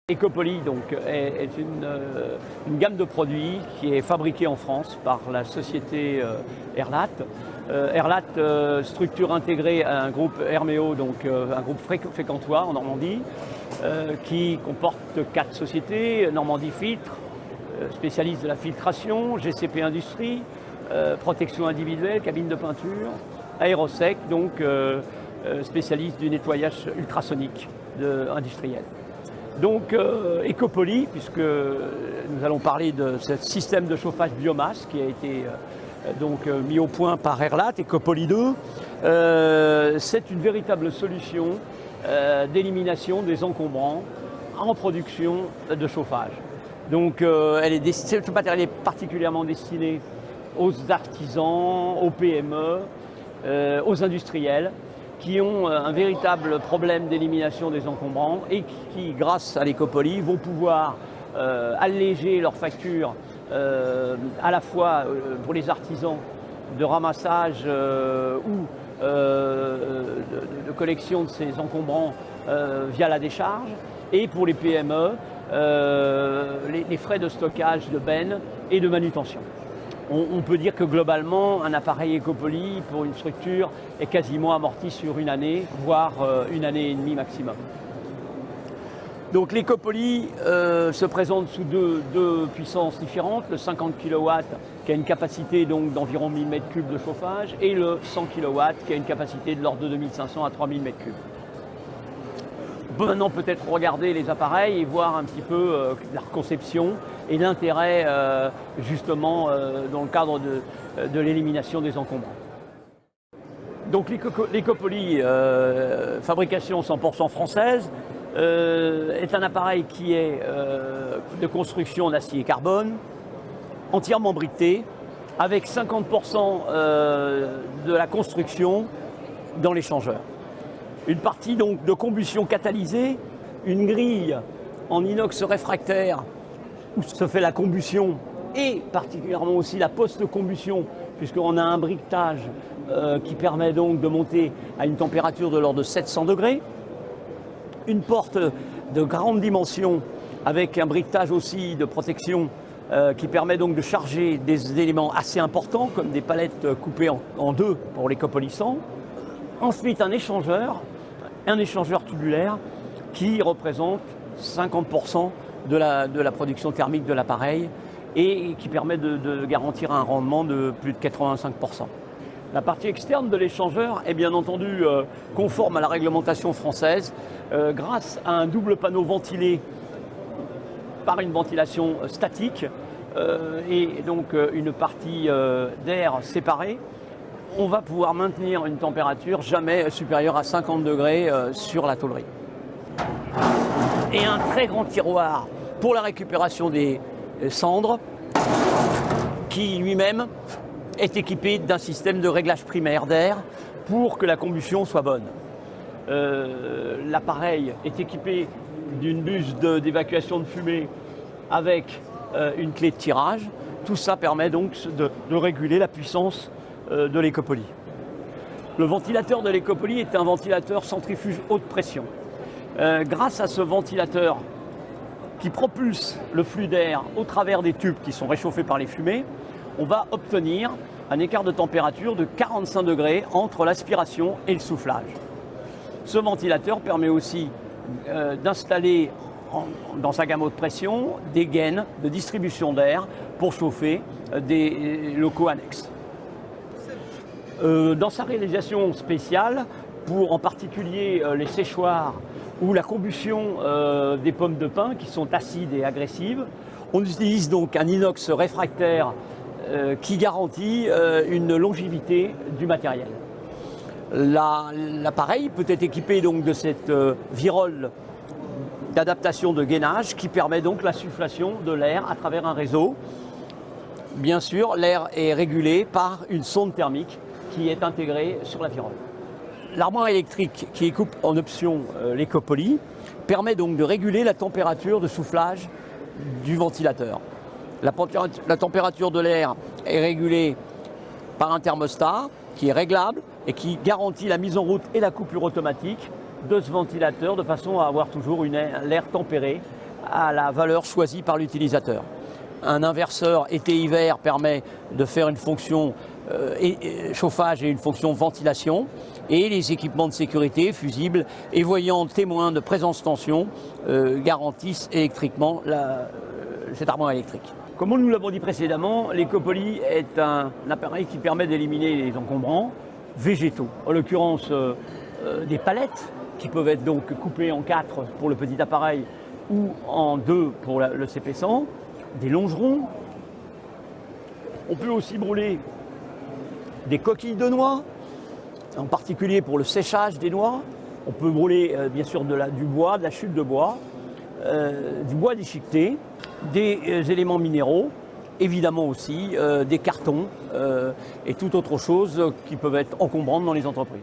Ecopoly donc, est une gamme de produits qui est fabriquée en France par la société Airlat. Airlat, structure intégrée à un groupe Herméo, donc un groupe fréquentois en Normandie, qui comporte 4 sociétés: Normandie Filtre, spécialiste de la filtration, GCP Industrie, protection individuelle, cabine de peinture, Aérosec, donc spécialiste du nettoyage ultrasonique industriel. Donc Ecopoly, puisque nous allons parler de ce système de chauffage biomasse qui a été mis au point par Airlat, Ecopoly 2, c'est une véritable solution d'élimination des encombrants en production de chauffage. Donc ce matériel est particulièrement destiné aux artisans, aux PME, aux industriels, qui ont un véritable problème d'élimination des encombrants et qui, grâce à l'Ecopoly, vont pouvoir alléger leurs factures à la fois pour les artisans de ramassage ou de collection de ces encombrants via la décharge, et pour les PME, les frais de stockage de bennes et de manutention. On peut dire que globalement, un appareil Ecopoly pour une structure est quasiment amorti sur une année, voire une année et demie maximum. Donc l'Ecopoly se présente sous deux puissances différentes: le 50 kW qui a une capacité d'environ 1000 m3 de chauffage, et le 100 kW qui a une capacité de l'ordre de 2500 à 3000 m3. On peut maintenant peut-être regarder les appareils et voir un petit peu leur conception et l'intérêt justement dans le cadre de l'élimination des encombrants. Donc l'Ecopoly, fabrication 100% française, est un appareil qui est de construction en acier et carbone, entièrement briqueté, avec 50% de la construction dans l'échangeur. Une partie donc de combustion catalysée, une grille en inox réfractaire où se fait la combustion, et particulièrement aussi la post-combustion, puisqu'on a un briquetage qui permet donc de monter à une température de l'ordre de 700 degrés. Une porte de grande dimension avec un briquetage aussi de protection qui permet donc de charger des éléments assez importants comme des palettes coupées en deux pour l'Ecopoly 100. Ensuite un échangeur tubulaire qui représente 50% de la production thermique de l'appareil et qui permet de garantir un rendement de plus de 85%. La partie externe de l'échangeur est bien entendu conforme à la réglementation française grâce à un double panneau ventilé par une ventilation statique et donc une partie d'air séparée. On va pouvoir maintenir une température jamais supérieure à 50 degrés sur la tôlerie. Et un très grand tiroir pour la récupération des cendres qui lui-même est équipé d'un système de réglage primaire d'air pour que la combustion soit bonne. L'appareil est équipé d'une buse d'évacuation de fumée avec une clé de tirage. Tout ça permet donc de réguler la puissance de l'Ecopoly. Le ventilateur de l'Ecopoly est un ventilateur centrifuge haute pression. Grâce à ce ventilateur qui propulse le flux d'air au travers des tubes qui sont réchauffés par les fumées, on va obtenir un écart de température de 45 degrés entre l'aspiration et le soufflage. Ce ventilateur permet aussi d'installer dans sa gamme haute pression des gaines de distribution d'air pour chauffer des locaux annexes. Dans sa réalisation spéciale, pour en particulier les séchoirs ou la combustion des pommes de pin qui sont acides et agressives, on utilise donc un inox réfractaire qui garantit une longévité du matériel. L'appareil peut être équipé donc de cette virole d'adaptation de gainage qui permet donc l'insufflation de l'air à travers un réseau. Bien sûr, l'air est régulé par une sonde thermique qui est intégrée sur la virole. L'armoire électrique qui équipe en option l'Ecopoly permet donc de réguler la température de soufflage du ventilateur. La température de l'air est régulée par un thermostat qui est réglable et qui garantit la mise en route et la coupure automatique de ce ventilateur de façon à avoir toujours l'air tempéré à la valeur choisie par l'utilisateur. Un inverseur été-hiver permet de faire une fonction chauffage et une fonction ventilation, et les équipements de sécurité, fusibles et voyants témoins de présence tension garantissent électriquement cette armoire électrique. Comme nous l'avons dit précédemment, l'EcoPoly est un appareil qui permet d'éliminer les encombrants végétaux, en l'occurrence des palettes qui peuvent être donc coupées en 4 pour le petit appareil ou en 2 pour le CP100, des longerons. On peut aussi brûler des coquilles de noix, en particulier pour le séchage des noix. On peut brûler bien sûr du bois, de la chute de bois, du bois déchiqueté, des éléments minéraux, évidemment aussi des cartons et toute autre chose qui peuvent être encombrantes dans les entreprises.